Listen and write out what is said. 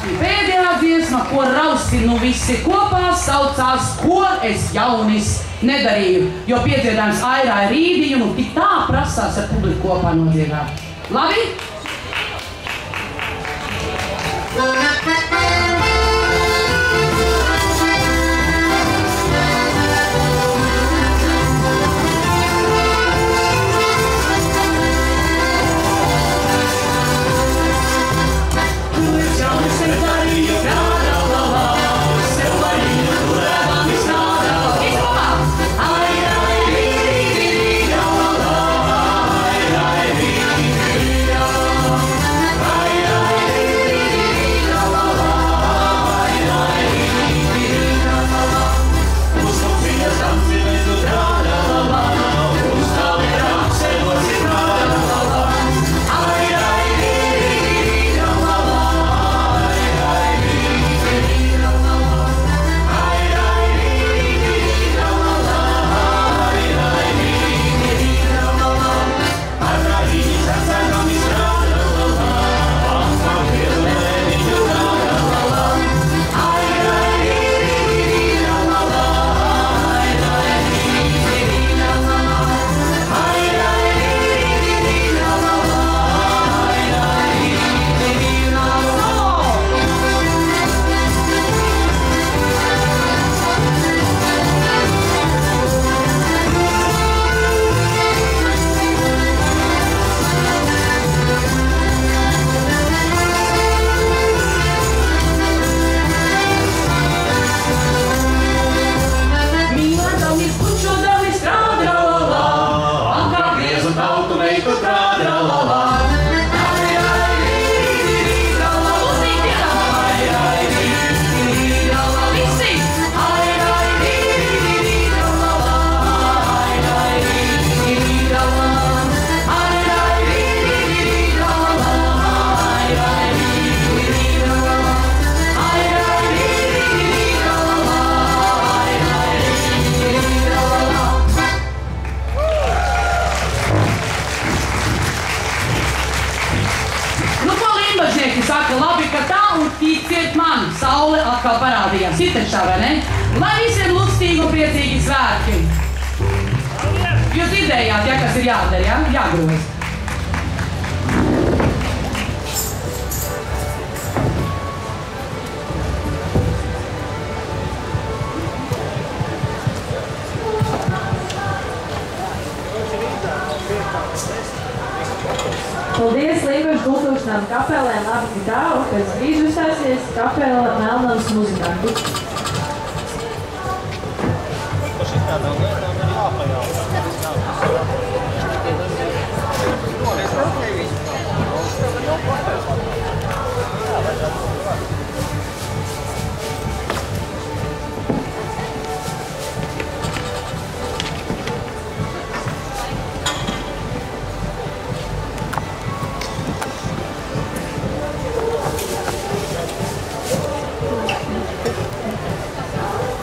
svētki. Pēdējā dziesma, ko rausi nu visi kopā, saucās Ko es jaunis nedarīju, jo piedziedājums airāja rīdījumu, tik tā prasās ar publiku kopā nodziedāt. Labi? Saka, labi, ka tā un ticiet man, saule atkal parādījās. Ir tačā, vai ne? Lai visiem lustīgi un priecīgi svētki. Jūs dzirdējāt, ja, kas ir jādara, ja? Jāgroz. Paldies Līmežu kultūršanām kapelēm abi gitāru, pēc brīža uzstāsies kapela Melnavas muzikanti.